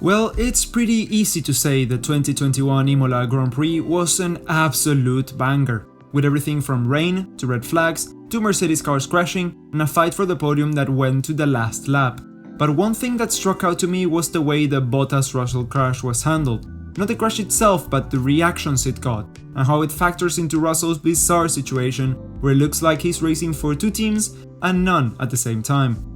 Well, it's pretty easy to say the 2021 Imola Grand Prix was an absolute banger, with everything from rain to red flags to Mercedes cars crashing and a fight for the podium that went to the last lap. But one thing that struck out to me was the way the Bottas-Russell crash was handled. Not the crash itself, but the reactions it got, and how it factors into Russell's bizarre situation where it looks like he's racing for two teams and none at the same time.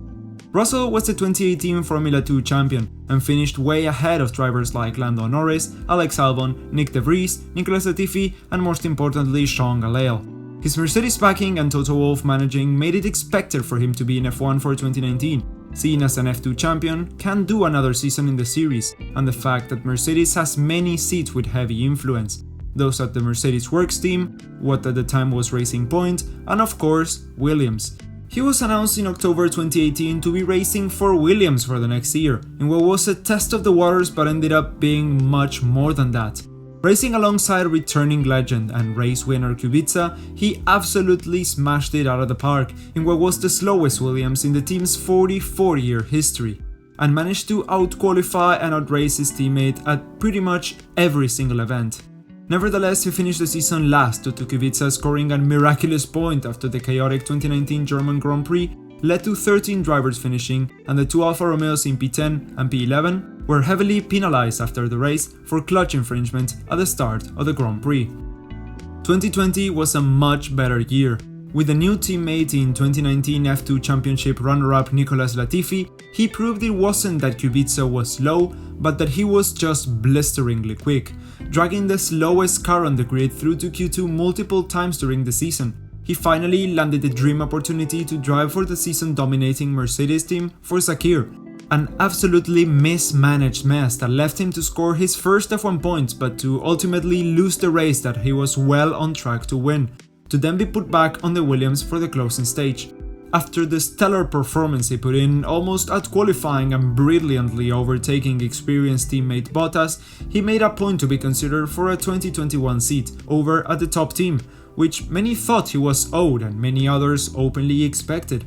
Russell was the 2018 Formula 2 champion and finished way ahead of drivers like Lando Norris, Alex Albon, Nick De Vries, Nicholas Latifi and most importantly Sean Gelael. His Mercedes backing and Toto Wolff managing made it expected for him to be in F1 for 2019. Seen as an F2 champion, can do another season in the series, and the fact that Mercedes has many seats with heavy influence. Those at the Mercedes Works team, what at the time was Racing Point, and of course, Williams. He was announced in October 2018 to be racing for Williams for the next year, in what was a test of the waters but ended up being much more than that. Racing alongside returning legend and race winner Kubica, he absolutely smashed it out of the park in what was the slowest Williams in the team's 44-year history, and managed to outqualify and outrace his teammate at pretty much every single event. Nevertheless, he finished the season last due to Kubica scoring a miraculous point after the chaotic 2019 German Grand Prix led to 13 drivers finishing, and the two Alfa Romeos in P10 and P11 were heavily penalized after the race for clutch infringement at the start of the Grand Prix. 2020 was a much better year. With a new teammate in 2019 F2 Championship runner-up Nicholas Latifi, he proved it wasn't that Kubica was slow, but that he was just blisteringly quick, dragging the slowest car on the grid through to Q2 multiple times during the season. He finally landed the dream opportunity to drive for the season-dominating Mercedes team for Sakir, an absolutely mismanaged mess that left him to score his first F1 points but to ultimately lose the race that he was well on track to win, to then be put back on the Williams for the closing stage. After the stellar performance he put in, almost out-qualifying and brilliantly overtaking experienced teammate Bottas, he made a point to be considered for a 2021 seat over at the top team, which many thought he was owed and many others openly expected.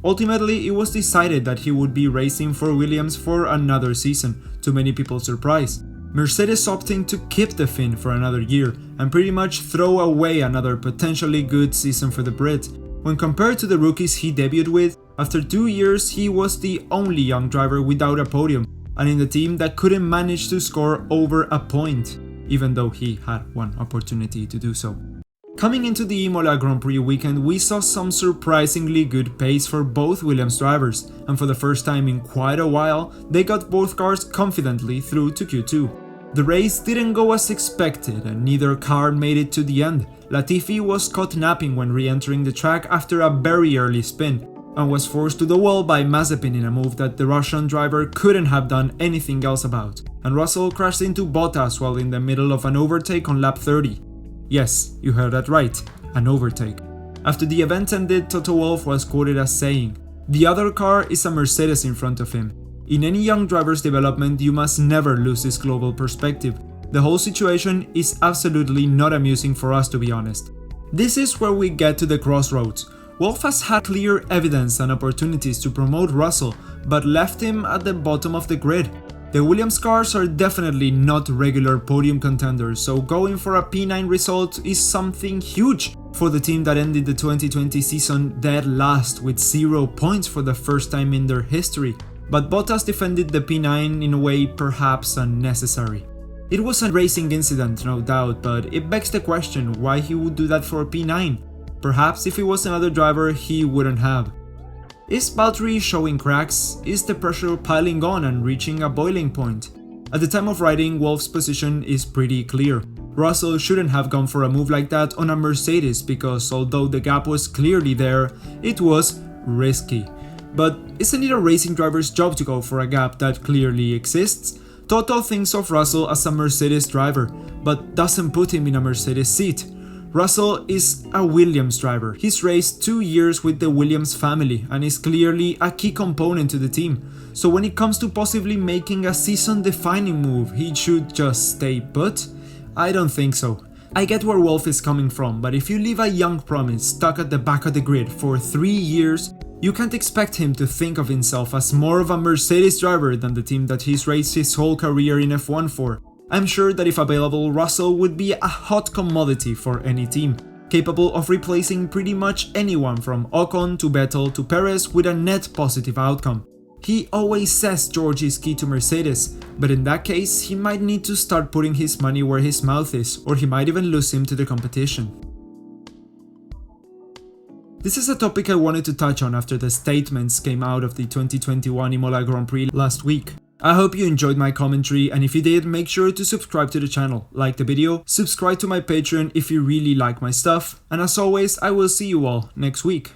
Ultimately, it was decided that he would be racing for Williams for another season, to many people's surprise. Mercedes opting to keep the Finn for another year and pretty much throw away another potentially good season for the Brit. When compared to the rookies he debuted with, after 2 years he was the only young driver without a podium, and in the team that couldn't manage to score over a point, even though he had one opportunity to do so. Coming into the Imola Grand Prix weekend, we saw some surprisingly good pace for both Williams drivers, and for the first time in quite a while, they got both cars confidently through to Q2. The race didn't go as expected and neither car made it to the end. Latifi was caught napping when re-entering the track after a very early spin, and was forced to the wall by Mazepin in a move that the Russian driver couldn't have done anything else about, and Russell crashed into Bottas while in the middle of an overtake on lap 30. Yes, you heard that right, an overtake. After the event ended, Toto Wolff was quoted as saying, "The other car is a Mercedes in front of him. In any young driver's development, you must never lose this global perspective. The whole situation is absolutely not amusing for us, to be honest." This is where we get to the crossroads. Wolff has had clear evidence and opportunities to promote Russell, but left him at the bottom of the grid. The Williams cars are definitely not regular podium contenders, so going for a P9 result is something huge for the team that ended the 2020 season dead last with 0 points for the first time in their history. But Bottas defended the P9 in a way perhaps unnecessary. It was a racing incident, no doubt, but it begs the question why he would do that for a P9. Perhaps if he was another driver, he wouldn't have. Is Valtteri showing cracks? Is the pressure piling on and reaching a boiling point? At the time of writing, Wolff's position is pretty clear. Russell shouldn't have gone for a move like that on a Mercedes because although the gap was clearly there, it was risky. But isn't it a racing driver's job to go for a gap that clearly exists? Toto thinks of Russell as a Mercedes driver, but doesn't put him in a Mercedes seat. Russell is a Williams driver. He's raced 2 years with the Williams family and is clearly a key component to the team. So when it comes to possibly making a season-defining move, he should just stay put? I don't think so. I get where Wolff is coming from, but if you leave a young promise stuck at the back of the grid for 3 years, You can't expect him to think of himself as more of a Mercedes driver than the team that he's raced his whole career in F1 for. I'm sure that if available, Russell would be a hot commodity for any team, capable of replacing pretty much anyone from Ocon to Vettel to Perez with a net positive outcome. He always says George is key to Mercedes, but in that case he might need to start putting his money where his mouth is, or he might even lose him to the competition. This is a topic I wanted to touch on after the statements came out of the 2021 Imola Grand Prix last week. I hope you enjoyed my commentary, and if you did, make sure to subscribe to the channel, like the video, subscribe to my Patreon if you really like my stuff, and as always, I will see you all next week.